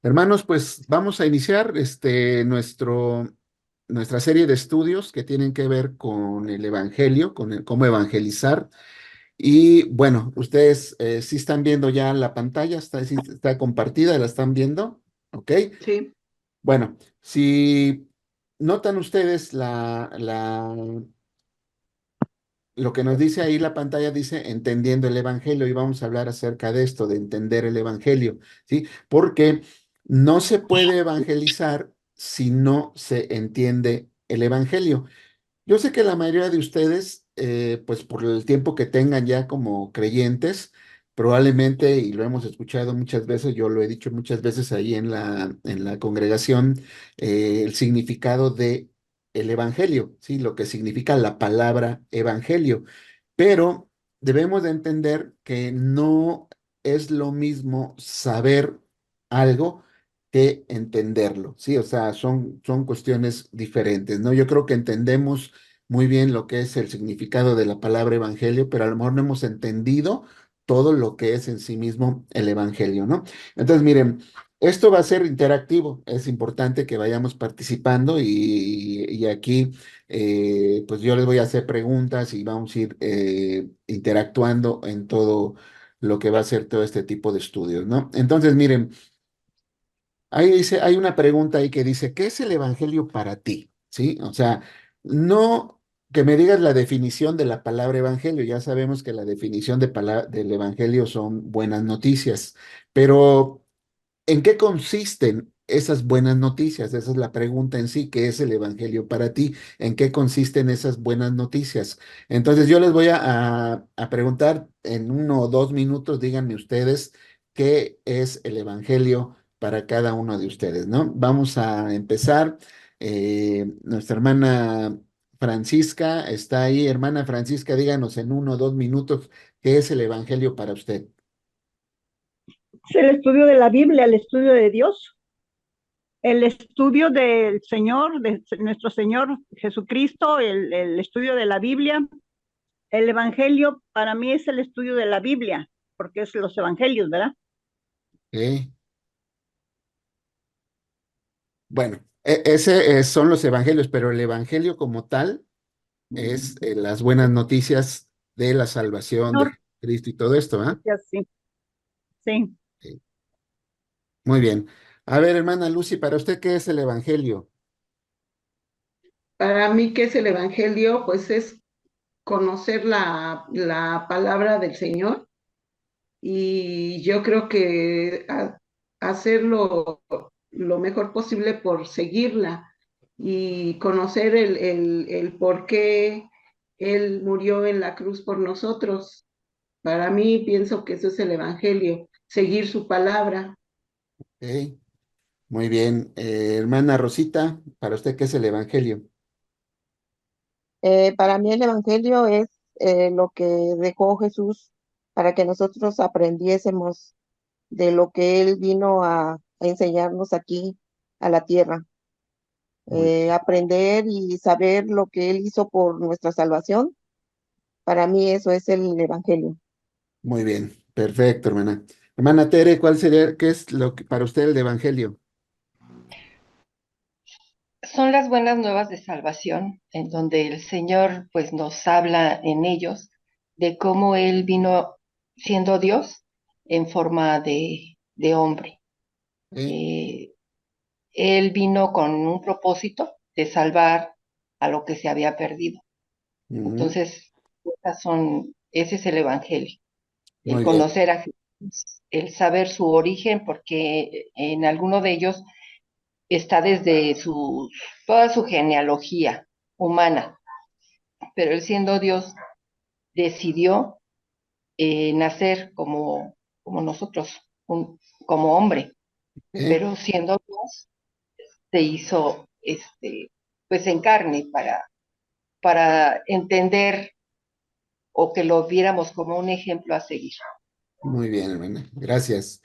Hermanos, pues vamos a iniciar nuestra serie de estudios que tienen que ver con el Evangelio, con cómo evangelizar. Y bueno, ustedes sí están viendo ya la pantalla, sí está compartida, la están viendo, ¿ok? Sí, Bueno, si notan ustedes lo que nos dice ahí la pantalla dice entendiendo el Evangelio y vamos a hablar acerca de esto, de entender el Evangelio, ¿sí? Porque no se puede evangelizar si no se entiende el Evangelio. Yo sé que la mayoría de ustedes, pues por el tiempo que tengan ya como creyentes, probablemente, y lo hemos escuchado muchas veces, yo lo he dicho muchas veces ahí en la congregación, el significado de el evangelio, ¿sí? Lo que significa la palabra evangelio. Pero debemos de entender que no es lo mismo saber algo que entenderlo, ¿sí? O sea, son cuestiones diferentes, ¿no? Yo creo que entendemos muy bien lo que es el significado de la palabra evangelio, pero a lo mejor no hemos entendido todo lo que es en sí mismo el evangelio, ¿no? Entonces, miren, esto va a ser interactivo, es importante que vayamos participando y aquí, pues yo les voy a hacer preguntas y vamos a ir interactuando en todo lo que va a ser todo este tipo de estudios, ¿no? Entonces, miren. Ahí dice, hay una pregunta ahí que dice, ¿qué es el evangelio para ti? ¿Sí? O sea, no que me digas la definición de la palabra evangelio. Ya sabemos que la definición del evangelio son buenas noticias, pero ¿en qué consisten esas buenas noticias? Esa es la pregunta en sí, ¿qué es el evangelio para ti? ¿En qué consisten esas buenas noticias? Entonces yo les voy a preguntar en 1 o 2 minutos, díganme ustedes qué es el evangelio para cada uno de ustedes, ¿no? Vamos a empezar. Nuestra hermana Francisca está ahí. Hermana Francisca, díganos en 1 o 2 minutos qué es el evangelio para usted. es el estudio de la Biblia, el estudio de Dios, el estudio del Señor, de nuestro Señor Jesucristo, el estudio de la Biblia. El Evangelio para mí es el estudio de la Biblia, porque es los Evangelios, ¿verdad? ¿Ok? Bueno, ese son los evangelios, pero el evangelio como tal es las buenas noticias de la salvación de Señor, Cristo y todo esto, ¿ah? sí, sí. Sí. Muy bien. A ver, hermana Lucy, ¿para usted qué es el evangelio? Para mí, ¿qué es el Evangelio? Pues es conocer la palabra del Señor y yo creo que hacerlo lo mejor posible por seguirla y conocer el por qué Él murió en la cruz por nosotros. Para mí, pienso que eso es el Evangelio, seguir su palabra. Ok, muy bien. Hermana Rosita, ¿para usted qué es el evangelio? Para mí el Evangelio es lo que dejó Jesús para que nosotros aprendiésemos de lo que Él vino a enseñarnos aquí a la tierra. Muy, Aprender y saber lo que Él hizo por nuestra salvación. Para mí eso es el Evangelio. muy bien, perfecto, hermana. Hermana Tere, ¿cuál sería, qué es lo que para usted el evangelio? Son las buenas nuevas de salvación, en donde el Señor pues nos habla en ellos de cómo Él vino siendo Dios en forma de hombre. ¿Eh? Eh, Él vino con un propósito de salvar a lo que se había perdido. Ujú, Entonces, ese es el Evangelio, el muy bien. conocer a Jesús, el saber su origen, porque en alguno de ellos está desde toda su genealogía humana, pero él siendo Dios decidió nacer como nosotros, como hombre, ¿Eh? pero siendo Dios se hizo pues en carne para entender o que lo viéramos como un ejemplo a seguir. Muy bien, hermana. Gracias.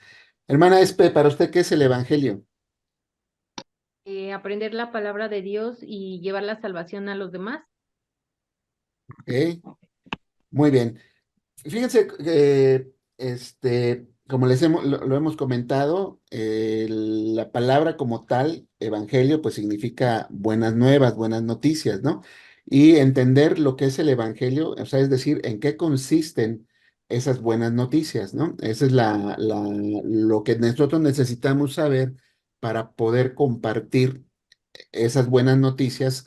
Hermana Espe, ¿para usted qué es el evangelio? Aprender la palabra de Dios y llevar la salvación a los demás. ¿Eh? Muy bien. Fíjense que como lo hemos comentado, la palabra como tal, evangelio, pues significa buenas nuevas, buenas noticias, ¿no? Y entender lo que es el evangelio, o sea, es decir, en qué consisten esas buenas noticias, ¿no? Esa es lo que nosotros necesitamos saber para poder compartir esas buenas noticias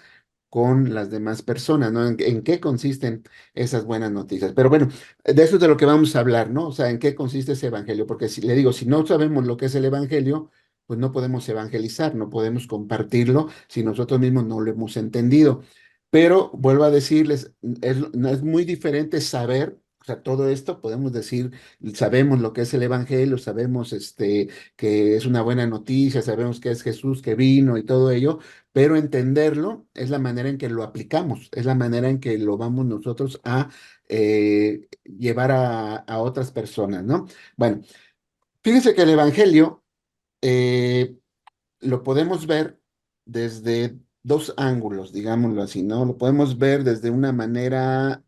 con las demás personas, ¿no? En qué consisten esas buenas noticias? Pero bueno, de eso es de lo que vamos a hablar, ¿no? O sea, ¿en qué consiste ese evangelio? Porque si le digo, si no sabemos lo que es el evangelio, pues no podemos evangelizar, no podemos compartirlo si nosotros mismos no lo hemos entendido. Pero vuelvo a decirles, no es muy diferente saber, o sea, todo esto podemos decir, sabemos lo que es el evangelio, sabemos que es una buena noticia, sabemos que es Jesús que vino y todo ello, pero entenderlo es la manera en que lo aplicamos, es la manera en que lo vamos nosotros a llevar a otras personas, ¿no? Bueno, fíjense que el Evangelio eh, lo podemos ver desde dos ángulos, digámoslo así, ¿no? Lo podemos ver desde una manera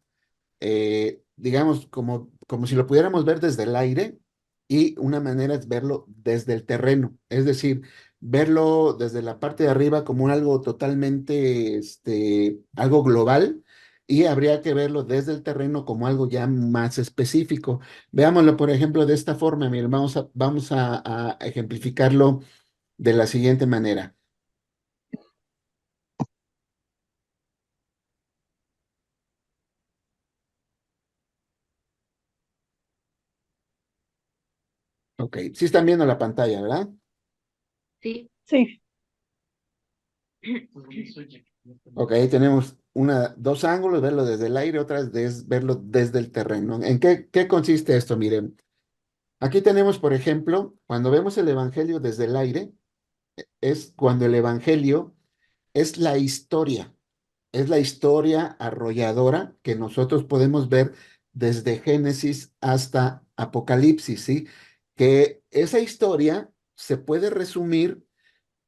digamos, como si lo pudiéramos ver desde el aire y una manera es verlo desde el terreno, es decir, verlo desde la parte de arriba como algo totalmente, algo global y habría que verlo desde el terreno como algo ya más específico. Veámoslo, por ejemplo, de esta forma, miren, vamos a ejemplificarlo de la siguiente manera. Ok, sí están viendo la pantalla, ¿verdad? Sí. Sí, Ok, ahí tenemos dos ángulos, verlo desde el aire, otras es verlo desde el terreno. ¿En qué consiste esto? Miren, aquí tenemos, por ejemplo, cuando vemos el Evangelio desde el aire, es cuando el Evangelio es es la historia arrolladora que nosotros podemos ver desde Génesis hasta Apocalipsis, ¿sí? Que esa historia se puede resumir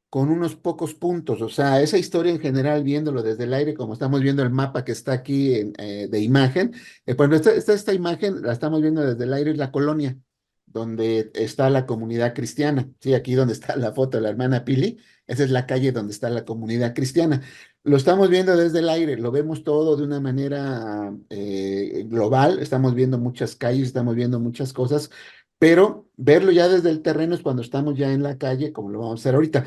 con unos pocos puntos. O sea, esa historia en general, viéndolo desde el aire, como estamos viendo el mapa que está aquí de imagen, cuando esta imagen la estamos viendo desde el aire, es la colonia, donde está la comunidad cristiana. Sí, aquí donde está la foto de la hermana Pili, esa es la calle donde está la comunidad cristiana. Lo estamos viendo desde el aire, lo vemos todo de una manera global, estamos viendo muchas calles, estamos viendo muchas cosas, pero verlo ya desde el terreno es cuando estamos ya en la calle, como lo vamos a hacer ahorita.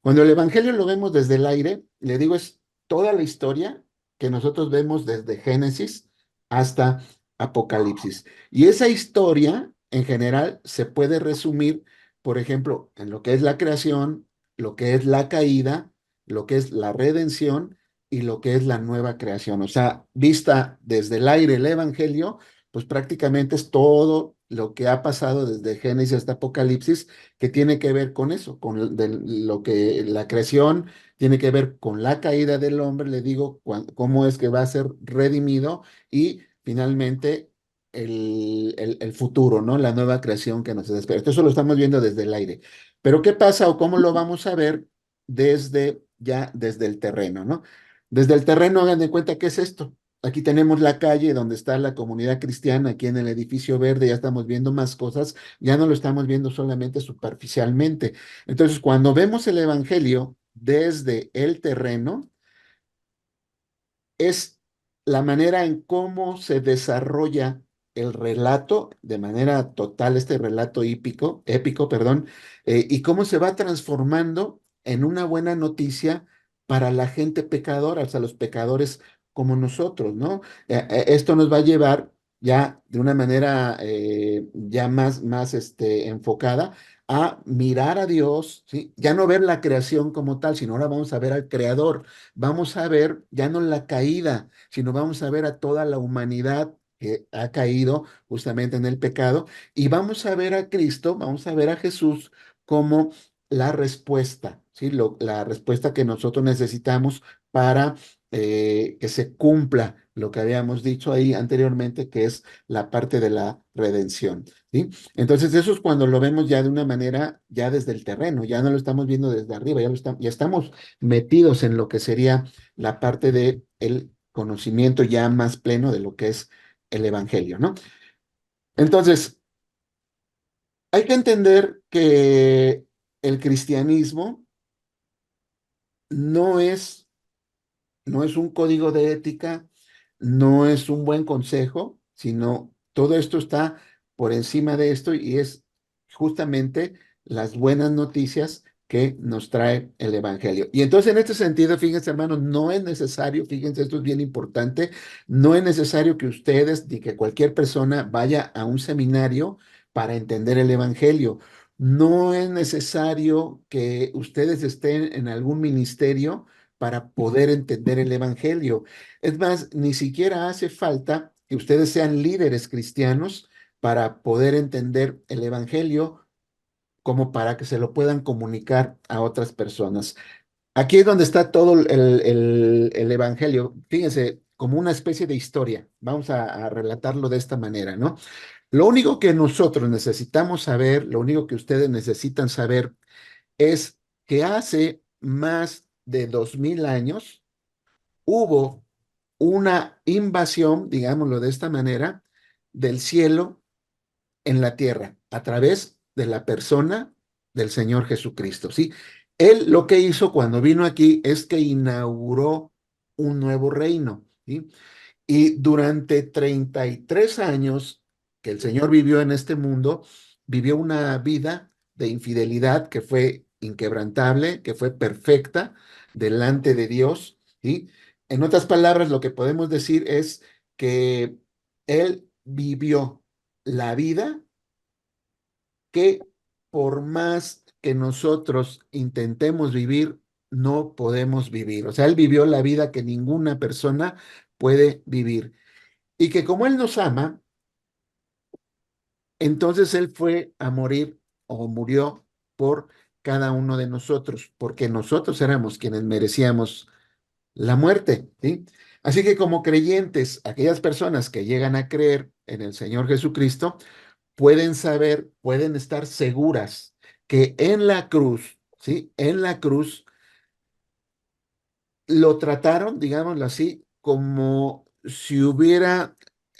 Cuando el Evangelio lo vemos desde el aire, le digo, es toda la historia que nosotros vemos desde Génesis hasta Apocalipsis. Y esa historia, en general, se puede resumir, por ejemplo, en lo que es la creación, lo que es la caída, lo que es la redención y lo que es la nueva creación. O sea, vista desde el aire el Evangelio, pues prácticamente es todo lo que ha pasado desde Génesis hasta Apocalipsis que tiene que ver con eso, lo que la creación tiene que ver con la caída del hombre, le digo, cómo es que va a ser redimido y finalmente el futuro, ¿no? La nueva creación que nos espera. Esto lo estamos viendo desde el aire. Pero ¿qué pasa o cómo lo vamos a ver desde el terreno, ¿no? Desde el terreno, hagan de cuenta qué es esto. Aquí tenemos la calle donde está la comunidad cristiana, aquí en el edificio verde ya estamos viendo más cosas, ya no lo estamos viendo solamente superficialmente. Entonces, cuando vemos el Evangelio desde el terreno, es la manera en cómo se desarrolla el relato de manera total, este relato épico, perdón, y cómo se va transformando en una buena noticia para la gente pecadora, o sea, los pecadores como nosotros, ¿no? Esto nos va a llevar ya de una manera ya más enfocada a mirar a Dios, ¿sí? Ya no ver la creación como tal, sino ahora vamos a ver al Creador, vamos a ver ya no la caída, sino vamos a ver a toda la humanidad que ha caído justamente en el pecado y vamos a ver a Cristo, vamos a ver a Jesús como la respuesta, ¿sí? La respuesta que nosotros necesitamos para que se cumpla lo que habíamos dicho ahí anteriormente, que es la parte de la redención, ¿sí? Entonces eso es cuando lo vemos ya de una manera, ya desde el terreno, ya no lo estamos viendo desde arriba, ya estamos metidos en lo que sería la parte de el conocimiento ya más pleno de lo que es el evangelio, ¿no? Entonces, Hay que entender que el cristianismo no es no es un código de ética, no es un buen consejo, sino todo esto está por encima de esto y es justamente las buenas noticias que nos trae el Evangelio. Y entonces en este sentido, fíjense hermanos, no es necesario, fíjense, esto es bien importante, no es necesario que ustedes ni que cualquier persona vaya a un seminario para entender el Evangelio. No es necesario que ustedes estén en algún ministerio para poder entender el Evangelio. Es más, ni siquiera hace falta que ustedes sean líderes cristianos para poder entender el Evangelio como para que se lo puedan comunicar a otras personas. Aquí es donde está todo el Evangelio. Fíjense, como una especie de historia. Vamos a relatarlo de esta manera, ¿no? Lo único que nosotros necesitamos saber, lo único que ustedes necesitan saber es que hace más de 2000 años hubo una invasión, digámoslo de esta manera, del cielo en la tierra a través de la persona del Señor Jesucristo, ¿sí? Él lo que hizo cuando vino aquí es que inauguró un nuevo reino, ¿sí? Y durante 33 años que el Señor vivió en este mundo, vivió una vida de infidelidad que fue inquebrantable, que fue perfecta delante de Dios. ¿Sí? En otras palabras, lo que podemos decir es que Él vivió la vida que por más que nosotros intentemos vivir, no podemos vivir. O sea, Él vivió la vida que ninguna persona puede vivir. Y que como Él nos ama, entonces Él fue a morir o murió por cada uno de nosotros, porque nosotros éramos quienes merecíamos la muerte, ¿sí? Así que como creyentes, aquellas personas que llegan a creer en el Señor Jesucristo, pueden saber, pueden estar seguras que en la cruz, ¿sí? En la cruz lo trataron, digámoslo así, como si hubiera,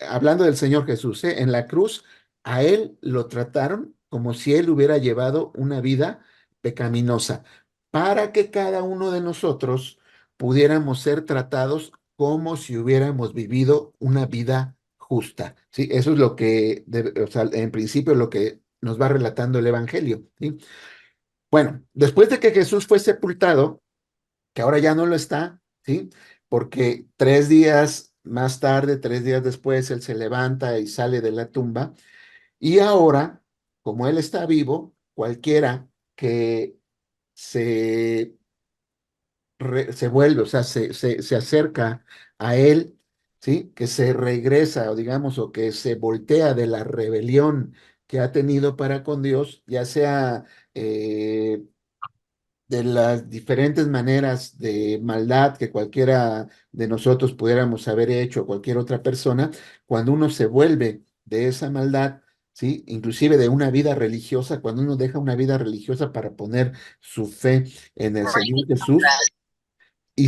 hablando del Señor Jesús, ¿eh? En la cruz, a él lo trataron como si él hubiera llevado una vida pecaminosa, para que cada uno de nosotros pudiéramos ser tratados como si hubiéramos vivido una vida justa, ¿sí? Eso es lo que, o sea, en principio, lo que nos va relatando el Evangelio, ¿sí? Bueno, después de que Jesús fue sepultado, que ahora ya no lo está, ¿sí? Porque 3 días más tarde, 3 días después, él se levanta y sale de la tumba. Y ahora, como él está vivo, cualquiera que se, se vuelve, o sea, se acerca a él, ¿sí? Que se regresa, o digamos, o que se voltea de la rebelión que ha tenido para con Dios, ya sea de las diferentes maneras de maldad que cualquiera de nosotros pudiéramos haber hecho, cualquier otra persona, cuando uno se vuelve de esa maldad, ¿sí? Inclusive de una vida religiosa, cuando uno deja una vida religiosa para poner su fe en el Señor Jesús, y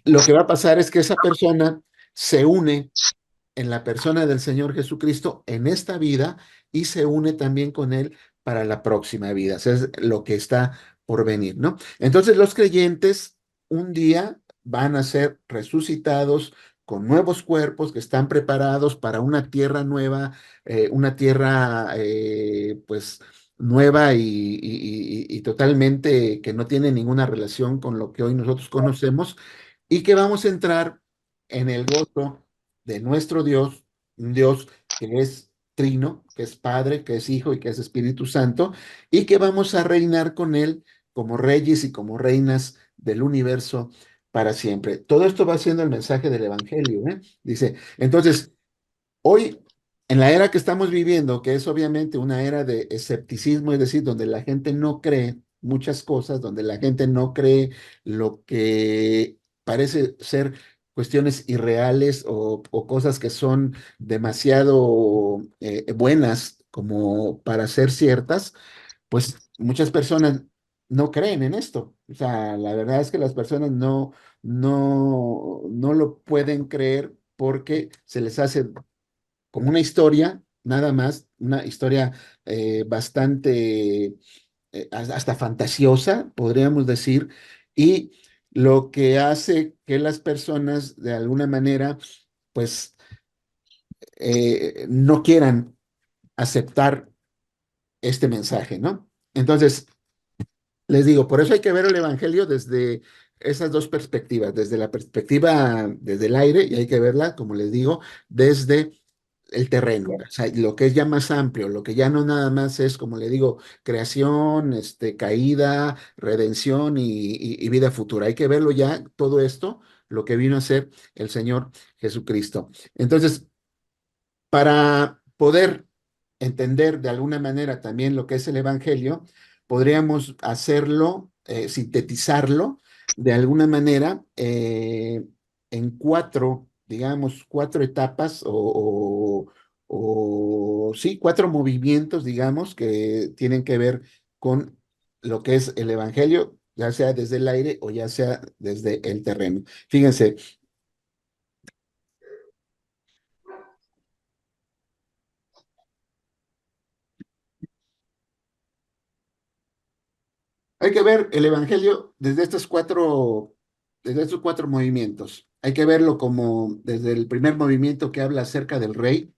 lo que va a pasar es que esa persona se une en la persona del Señor Jesucristo en esta vida y se une también con Él para la próxima vida. O sea, es lo que está por venir, ¿no? Entonces los creyentes un día van a ser resucitados con nuevos cuerpos que están preparados para una tierra nueva, una tierra pues nueva y totalmente que no tiene ninguna relación con lo que hoy nosotros conocemos y que vamos a entrar en el gozo de nuestro Dios, un Dios que es trino, que es Padre, que es Hijo y que es Espíritu Santo, y que vamos a reinar con Él como reyes y como reinas del universo para siempre. Todo esto va siendo el mensaje del Evangelio, ¿eh? Dice, entonces, hoy, en la era que estamos viviendo, que es obviamente una era de escepticismo, es decir, donde la gente no cree muchas cosas, donde la gente no cree lo que parece ser cuestiones irreales o cosas que son demasiado buenas como para ser ciertas, pues muchas personas no creen en esto. O sea, la verdad es que las personas no lo pueden creer porque se les hace como una historia nada más, una historia bastante hasta fantasiosa, podríamos decir, y lo que hace que las personas de alguna manera, pues, no quieran aceptar este mensaje, ¿no? Entonces, les digo, por eso hay que ver el Evangelio desde esas dos perspectivas, desde la perspectiva desde el aire, y hay que verla, como les digo, desde el terreno, o sea, lo que es ya más amplio, lo que ya no nada más es, como le digo, creación, caída, redención y vida futura. Hay que verlo ya, todo esto, lo que vino a ser el Señor Jesucristo. Entonces, para poder entender de alguna manera también lo que es el Evangelio, podríamos hacerlo, sintetizarlo de alguna manera en cuatro, digamos, cuatro etapas sí, cuatro movimientos, digamos, que tienen que ver con lo que es el Evangelio, ya sea desde el aire o ya sea desde el terreno. Fíjense, hay que ver el Evangelio desde estos cuatro movimientos. Hay que verlo como desde el primer movimiento que habla acerca del rey.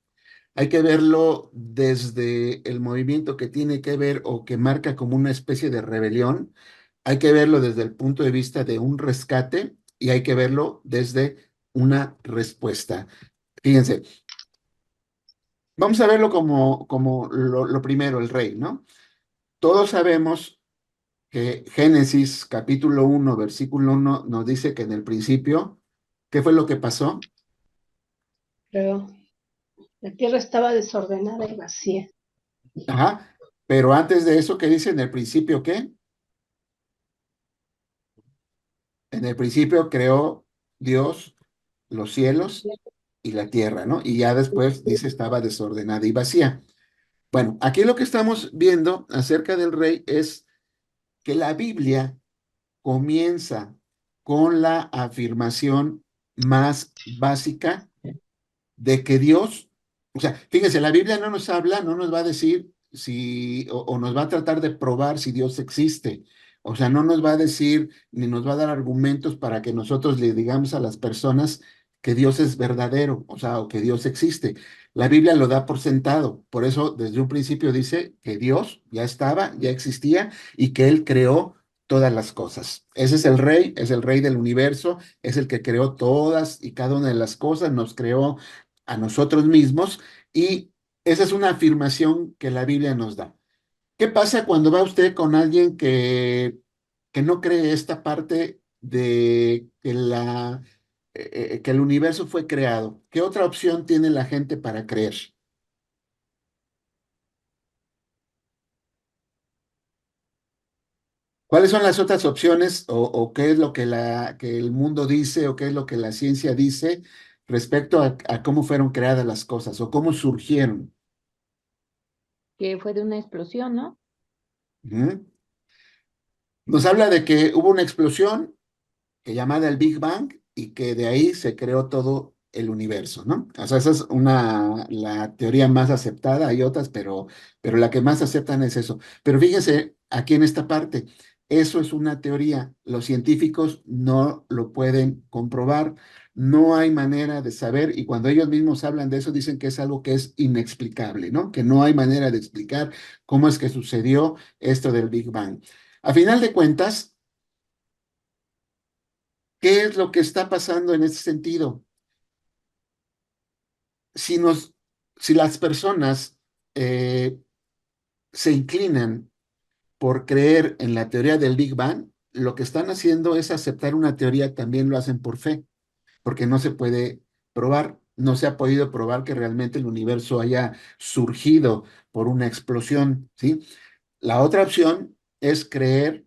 Hay que verlo desde el movimiento que tiene que ver o que marca como una especie de rebelión. Hay que verlo desde el punto de vista de un rescate y hay que verlo desde una respuesta. Fíjense, vamos a verlo como lo primero, el rey, ¿no? Todos sabemos que Génesis capítulo 1 versículo 1 nos dice que en el principio, ¿qué fue lo que pasó? Pero la tierra estaba desordenada y vacía. Ajá, pero antes de eso, ¿qué dice en el principio qué? En el principio creó Dios los cielos y la tierra, ¿no? Y ya después dice estaba desordenada y vacía. Bueno, aquí lo que estamos viendo acerca del rey es que la Biblia comienza con la afirmación más básica de que Dios, o sea, fíjense, la Biblia no nos habla, no nos va a decir si, o nos va a tratar de probar si Dios existe. O sea, no nos va a decir ni nos va a dar argumentos para que nosotros le digamos a las personas que Dios es verdadero, o sea, o que Dios existe. La Biblia lo da por sentado. Por eso, desde un principio dice que Dios ya estaba, ya existía y que Él creó todas las cosas. Ese es el rey del universo, es el que creó todas y cada una de las cosas, nos creó a nosotros mismos y esa es una afirmación que la Biblia nos da. ¿Qué pasa cuando va usted con alguien que no cree esta parte de que el universo fue creado? ¿Qué otra opción tiene la gente para creer? ¿Cuáles son las otras opciones o qué es lo que, que el mundo dice o qué es lo que la ciencia dice respecto a cómo fueron creadas las cosas o cómo surgieron? Que fue de una explosión, ¿no? ¿Mm? Nos habla de que hubo una explosión que llamada el Big Bang y que de ahí se creó todo el universo, ¿no? O sea, esa es la teoría más aceptada, hay otras, pero la que más aceptan es eso. Pero fíjense aquí en esta parte, eso es una teoría, los científicos no lo pueden comprobar, no hay manera de saber y cuando ellos mismos hablan de eso dicen que es algo que es inexplicable, ¿no? Que no hay manera de explicar cómo es que sucedió esto del Big Bang. A final de cuentas, ¿qué es lo que está pasando en ese sentido? Si nos, si las personas eh, se inclinan por creer en la teoría del Big Bang, lo que están haciendo es aceptar una teoría, también lo hacen por fe, porque no se puede probar, no se ha podido probar que realmente el universo haya surgido por una explosión, ¿sí? La otra opción es creer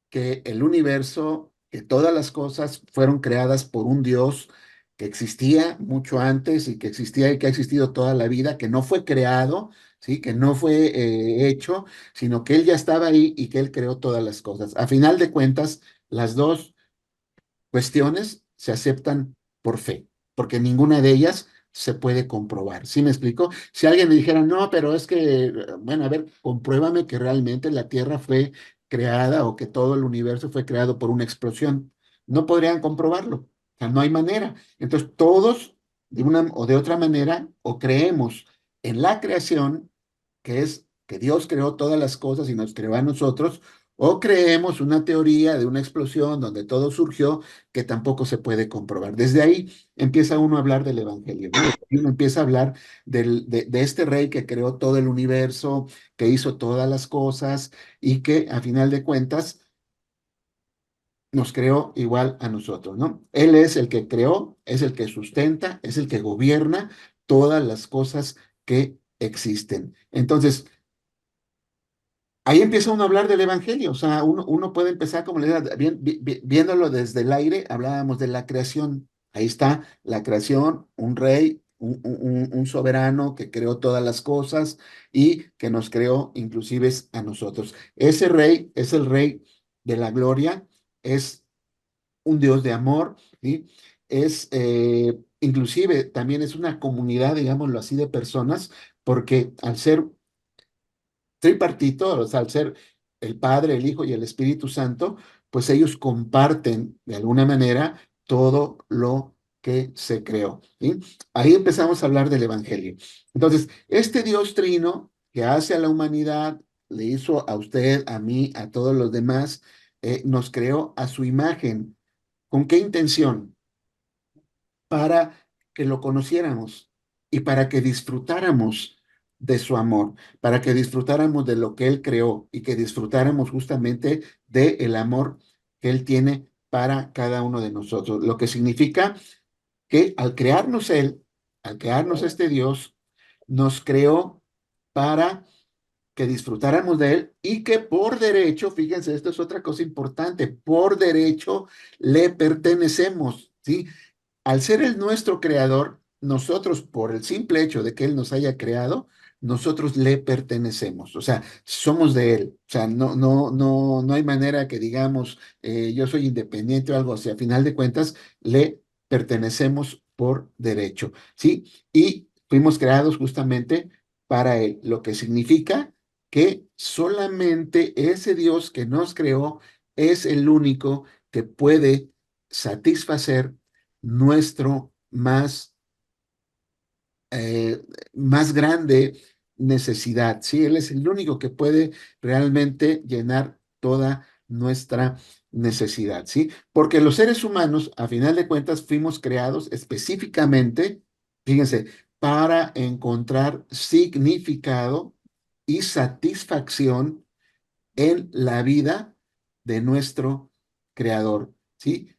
que el universo, que todas las cosas fueron creadas por un Dios que existía mucho antes y que existía y que ha existido toda la vida, que no fue creado, ¿sí? Que no fue hecho, sino que Él ya estaba ahí y que Él creó todas las cosas. A final de cuentas, las dos cuestiones se aceptan por fe, porque ninguna de ellas se puede comprobar. ¿Sí me explico? Si alguien me dijera, no, pero es que, bueno, a ver, compruébame que realmente la Tierra fue creada o que todo el universo fue creado por una explosión. No podrían comprobarlo. O sea, no hay manera. Entonces, todos, de una o de otra manera, o creemos en la creación, que es que Dios creó todas las cosas y nos creó a nosotros, o creemos una teoría de una explosión donde todo surgió que tampoco se puede comprobar. Desde ahí empieza uno a hablar del Evangelio, ¿no? Y uno empieza a hablar de este rey que creó todo el universo, que hizo todas las cosas y que a final de cuentas nos creó igual a nosotros, ¿no? Él es el que creó, es el que sustenta, es el que gobierna todas las cosas que existen. Entonces, ahí empieza uno a hablar del Evangelio, o sea, uno puede empezar, como le decía, viéndolo desde el aire, hablábamos de la creación. Ahí está la creación, un rey, un soberano que creó todas las cosas y que nos creó inclusive a nosotros. Ese rey es el rey de la gloria, es un Dios de amor, ¿sí? Es, inclusive, también es una comunidad, digámoslo así, de personas, porque al ser tripartito, o sea, al ser el Padre, el Hijo y el Espíritu Santo, pues ellos comparten de alguna manera todo lo que se creó, ¿sí? Ahí empezamos a hablar del Evangelio. Entonces, este Dios trino que hace a la humanidad, le hizo a usted, a mí, a todos los demás, nos creó a su imagen. ¿Con qué intención? Para que lo conociéramos y para que disfrutáramos de su amor, para que disfrutáramos de lo que Él creó y que disfrutáramos justamente de el amor que Él tiene para cada uno de nosotros. Lo que significa que al crearnos Él, al crearnos este Dios, nos creó para que disfrutáramos de Él y que por derecho, fíjense, esto es otra cosa importante, por derecho le pertenecemos, ¿sí? Al ser el nuestro creador, nosotros, por el simple hecho de que Él nos haya creado, nosotros le pertenecemos, o sea, somos de Él, o sea, no hay manera que digamos, yo soy independiente o algo así, a final de cuentas, le pertenecemos por derecho, ¿sí? Y fuimos creados justamente para Él, lo que significa que solamente ese Dios que nos creó es el único que puede satisfacer nuestro eh, más grande necesidad. Sí, Él es el único que puede realmente llenar toda nuestra necesidad, ¿sí? Porque los seres humanos, a final de cuentas, fuimos creados específicamente, fíjense, para encontrar significado y satisfacción en la vida de nuestro creador, ¿sí?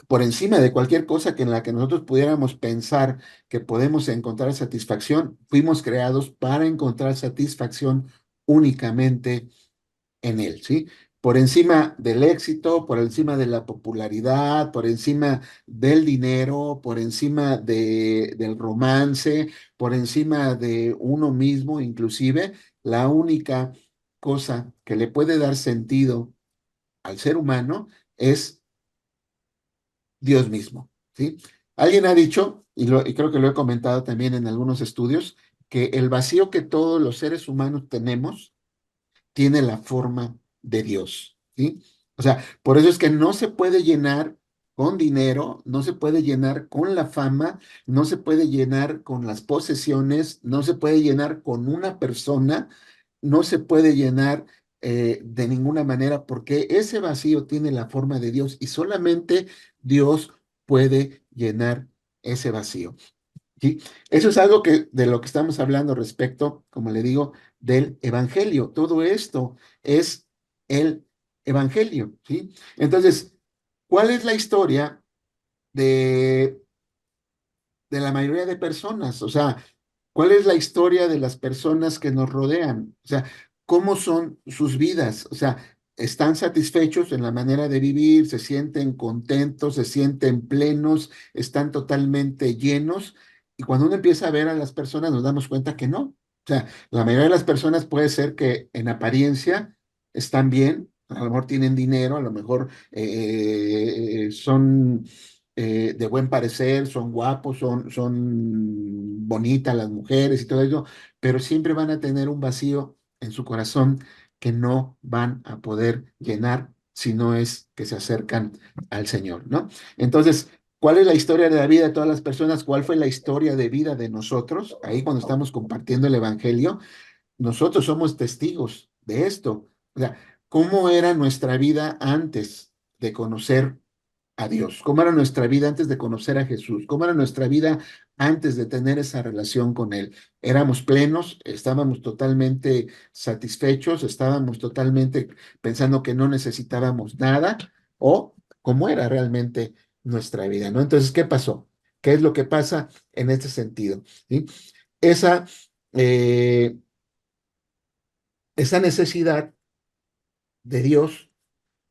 Por encima de cualquier cosa que en la que nosotros pudiéramos pensar que podemos encontrar satisfacción, fuimos creados para encontrar satisfacción únicamente en él, ¿sí? Por encima del éxito, por encima de la popularidad, por encima del dinero, por encima del romance, por encima de uno mismo, inclusive, la única cosa que le puede dar sentido al ser humano es Dios mismo, ¿sí? Alguien ha dicho, y creo que lo he comentado también en algunos estudios, que el vacío que todos los seres humanos tenemos tiene la forma de Dios, ¿sí? O sea, por eso es que no se puede llenar con dinero, no se puede llenar con la fama, no se puede llenar con las posesiones, no se puede llenar con una persona, no se puede llenar de ninguna manera porque ese vacío tiene la forma de Dios y solamente Dios puede llenar ese vacío. ¿Sí? Eso es algo que de lo que estamos hablando respecto, como le digo, del evangelio. Todo esto es el evangelio, ¿sí? Entonces, ¿cuál es la historia de, de la mayoría de personas? O sea, ¿cuál es la historia de las personas que nos rodean? O sea, ¿cómo son sus vidas? O sea, ¿están satisfechos en la manera de vivir? ¿Se sienten contentos? ¿Se sienten plenos? ¿Están totalmente llenos? Y cuando uno empieza a ver a las personas, nos damos cuenta que no. O sea, la mayoría de las personas puede ser que en apariencia están bien, a lo mejor tienen dinero, a lo mejor son de buen parecer, son guapos, son bonitas las mujeres y todo eso, pero siempre van a tener un vacío en su corazón que no van a poder llenar si no es que se acercan al Señor, ¿no? Entonces, ¿cuál es la historia de la vida de todas las personas? ¿Cuál fue la historia de vida de nosotros? Ahí cuando estamos compartiendo el Evangelio, nosotros somos testigos de esto. O sea, ¿cómo era nuestra vida antes de conocer a Dios? ¿Cómo era nuestra vida antes de conocer a Jesús? ¿Cómo era nuestra vida antes de tener esa relación con Él? ¿Éramos plenos? ¿Estábamos totalmente satisfechos? ¿Estábamos totalmente pensando que no necesitábamos nada? ¿O cómo era realmente nuestra vida? ¿No? Entonces, ¿qué pasó? ¿Qué es lo que pasa en este sentido? ¿Sí? Esa, eh, esa necesidad de Dios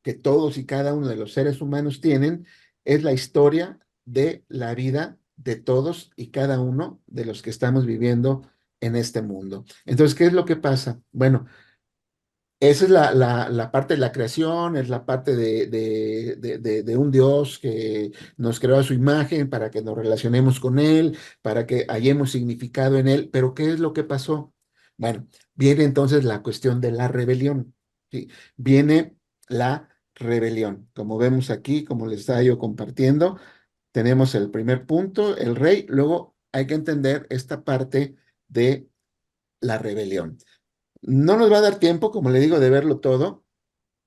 que todos y cada uno de los seres humanos tienen es la historia de la vida de todos y cada uno de los que estamos viviendo en este mundo. Entonces, ¿qué es lo que pasa? Bueno, esa es la parte de la creación, es la parte de un Dios que nos creó a su imagen para que nos relacionemos con Él, para que hallemos significado en Él. Pero ¿qué es lo que pasó? Bueno, viene entonces la cuestión de la rebelión. ¿Sí? Viene la rebelión. Como vemos aquí, como les estaba yo compartiendo, tenemos el primer punto, el rey, luego hay que entender esta parte de la rebelión. No nos va a dar tiempo, como le digo, de verlo todo,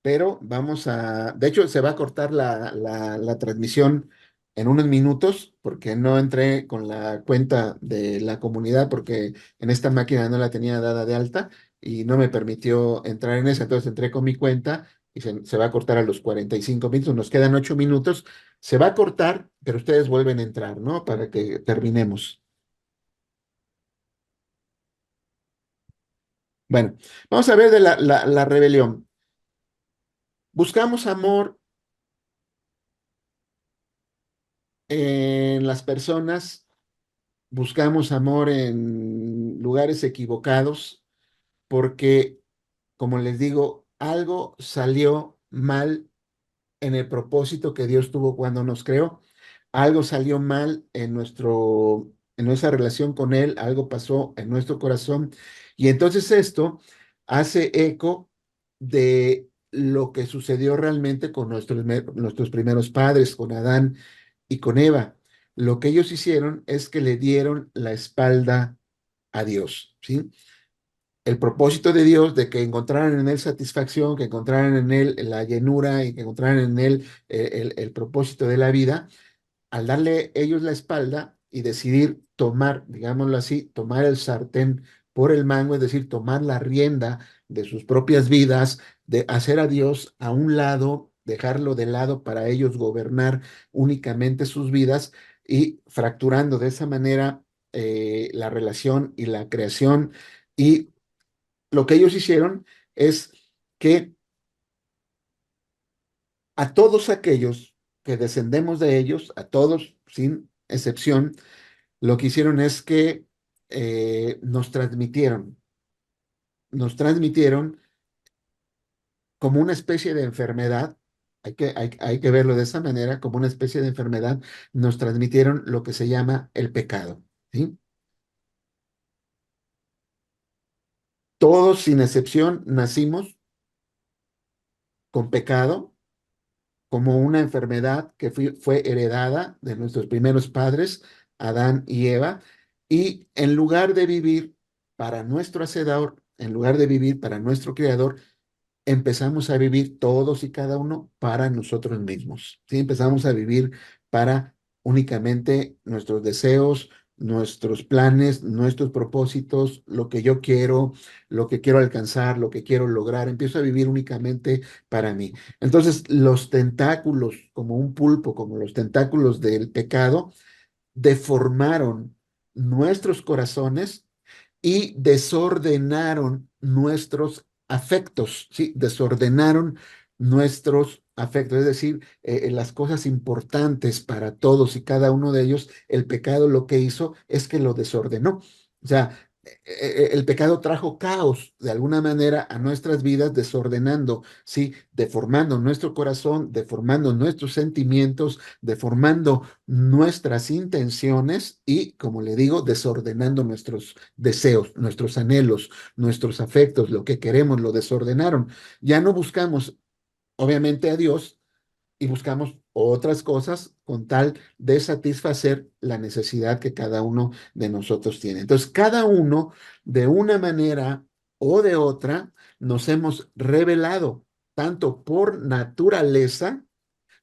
pero vamos a, de hecho, se va a cortar la transmisión en unos minutos porque no entré con la cuenta de la comunidad porque en esta máquina no la tenía dada de alta y no me permitió entrar en esa, entonces entré con mi cuenta y se va a cortar a los 45 minutos, nos quedan 8 minutos, se va a cortar, pero ustedes vuelven a entrar, ¿no? Para que terminemos. Bueno, vamos a ver de la rebelión. Buscamos amor en las personas, buscamos amor en lugares equivocados, porque, como les digo, algo salió mal en el propósito que Dios tuvo cuando nos creó. Algo salió mal en nuestra relación con Él, algo pasó en nuestro corazón. Y entonces esto hace eco de lo que sucedió realmente con nuestros primeros padres, con Adán y con Eva. Lo que ellos hicieron es que le dieron la espalda a Dios, ¿sí? El propósito de Dios de que encontraran en Él satisfacción, que encontraran en Él la llenura y que encontraran en Él el propósito de la vida, al darle ellos la espalda y decidir tomar, digámoslo así, tomar el sartén por el mango, es decir, tomar la rienda de sus propias vidas, de hacer a Dios a un lado, dejarlo de lado para ellos gobernar únicamente sus vidas y fracturando de esa manera la relación y la creación. Y lo que ellos hicieron es que a todos aquellos que descendemos de ellos, a todos sin excepción, lo que hicieron es que nos transmitieron como una especie de enfermedad, hay que verlo de esa manera, como una especie de enfermedad, nos transmitieron lo que se llama el pecado, ¿sí? Todos sin excepción nacimos con pecado como una enfermedad que fue heredada de nuestros primeros padres, Adán y Eva, y en lugar de vivir para nuestro Hacedor, en lugar de vivir para nuestro Creador, empezamos a vivir todos y cada uno para nosotros mismos. ¿Sí? Empezamos a vivir para únicamente nuestros deseos, nuestros planes, nuestros propósitos, lo que yo quiero, lo que quiero alcanzar, lo que quiero lograr. Empiezo a vivir únicamente para mí. Entonces, los tentáculos, como un pulpo, como los tentáculos del pecado, deformaron nuestros corazones y desordenaron nuestros afectos, ¿sí? Desordenaron nuestros afectos, es decir, las cosas importantes para todos y cada uno de ellos, el pecado lo que hizo es que lo desordenó. O sea, el pecado trajo caos de alguna manera a nuestras vidas, desordenando, ¿sí? Deformando nuestro corazón, deformando nuestros sentimientos, deformando nuestras intenciones y, como le digo, desordenando nuestros deseos, nuestros anhelos, nuestros afectos, lo que queremos, lo desordenaron. Ya no buscamos, obviamente, a Dios y buscamos otras cosas con tal de satisfacer la necesidad que cada uno de nosotros tiene. Entonces, cada uno, de una manera o de otra, nos hemos revelado tanto por naturaleza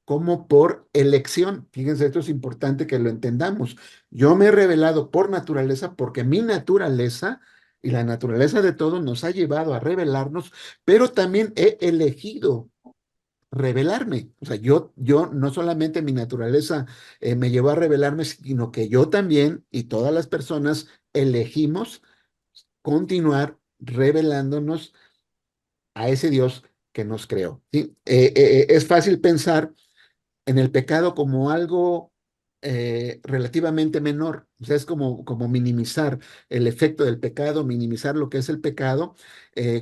como por elección. Fíjense, esto es importante que lo entendamos. Yo me he revelado por naturaleza porque mi naturaleza y la naturaleza de todos nos ha llevado a revelarnos, pero también he elegido revelarme. O sea, yo no solamente mi naturaleza me llevó a revelarme, sino que yo también y todas las personas elegimos continuar revelándonos a ese Dios que nos creó. ¿Sí? Es fácil pensar en el pecado como algo relativamente menor. O sea, es como minimizar el efecto del pecado, minimizar lo que es el pecado,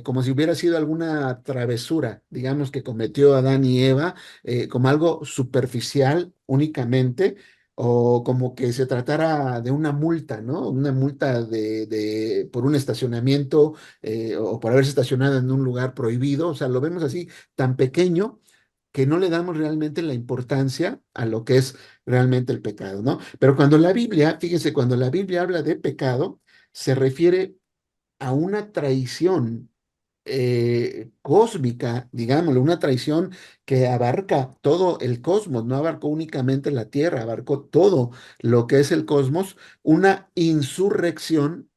como si hubiera sido alguna travesura, digamos, que cometió Adán y Eva, como algo superficial únicamente. O como que se tratara de una multa, ¿no? Una multa por un estacionamiento o por haberse estacionado en un lugar prohibido. O sea, lo vemos así tan pequeño que no le damos realmente la importancia a lo que es realmente el pecado, ¿no? Pero cuando la Biblia, fíjense, cuando la Biblia habla de pecado, se refiere a una traición cósmica, digámoslo, una traición que abarca todo el cosmos, no abarcó únicamente la Tierra, abarcó todo lo que es el cosmos, una insurrección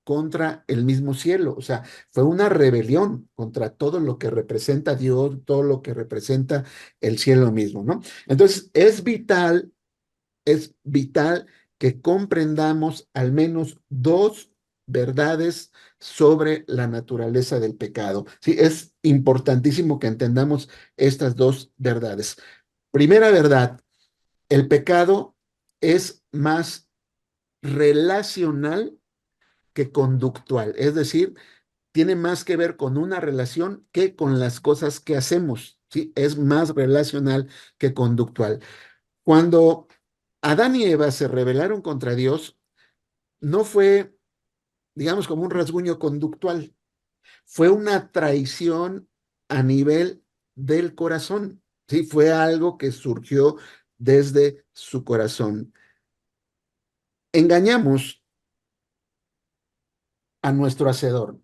contra el mismo cielo. O sea, fue una rebelión contra todo lo que representa Dios, todo lo que representa el cielo mismo, ¿no? Entonces, es vital que comprendamos al menos dos verdades sobre la naturaleza del pecado. Sí, es importantísimo que entendamos estas dos verdades. Primera verdad, el pecado es más relacional que conductual, es decir, tiene más que ver con una relación que con las cosas que hacemos, ¿sí? Es más relacional que conductual. Cuando Adán y Eva se rebelaron contra Dios, no fue, digamos, como un rasguño conductual, fue una traición a nivel del corazón, ¿sí? Fue algo que surgió desde su corazón. Engañamos a nuestro hacedor.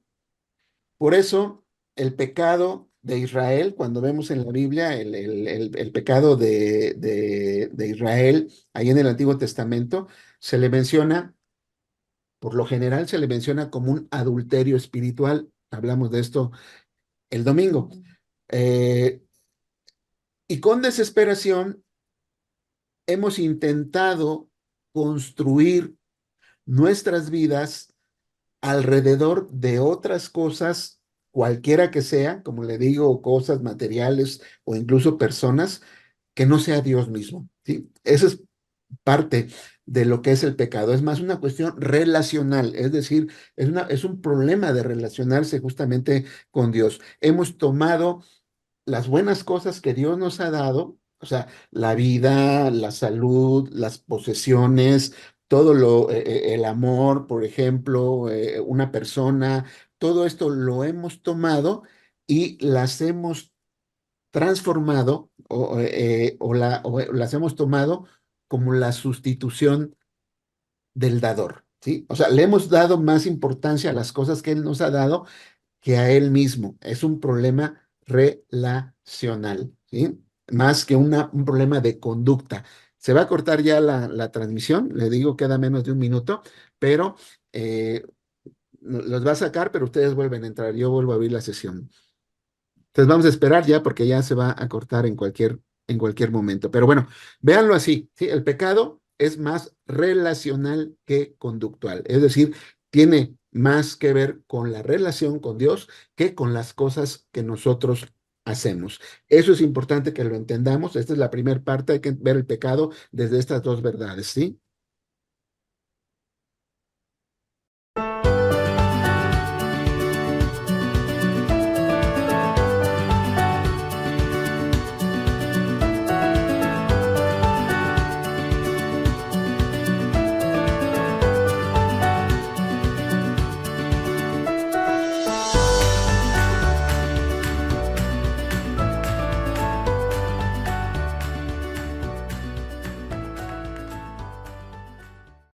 Por eso, el pecado de Israel, cuando vemos en la Biblia el pecado de Israel, ahí en el Antiguo Testamento, se le menciona, por lo general se le menciona como un adulterio espiritual. Hablamos de esto el domingo. Eh, y con desesperación hemos intentado construir nuestras vidas alrededor de otras cosas, cualquiera que sea, como le digo, cosas materiales o incluso personas, que no sea Dios mismo, ¿sí? Eso es parte de lo que es el pecado. Es más una cuestión relacional, es decir, es un problema de relacionarse justamente con Dios. Hemos tomado las buenas cosas que Dios nos ha dado, o sea, la vida, la salud, las posesiones, el amor, por ejemplo, una persona, todo esto lo hemos tomado y las hemos transformado o las hemos tomado como la sustitución del dador, ¿sí? O sea, le hemos dado más importancia a las cosas que Él nos ha dado que a él mismo. Es un problema relacional, ¿sí? Más que un problema de conducta. Se va a cortar ya la transmisión, le digo, queda menos de un minuto, pero eh, los va a sacar, pero ustedes vuelven a entrar, yo vuelvo a abrir la sesión. Entonces vamos a esperar ya porque ya se va a cortar en cualquier momento. Pero bueno, véanlo así, ¿sí? El pecado es más relacional que conductual. Es decir, tiene más que ver con la relación con Dios que con las cosas que nosotros hacemos. Eso es importante que lo entendamos. Esta es la primera parte, hay que ver el pecado desde estas dos verdades, ¿sí?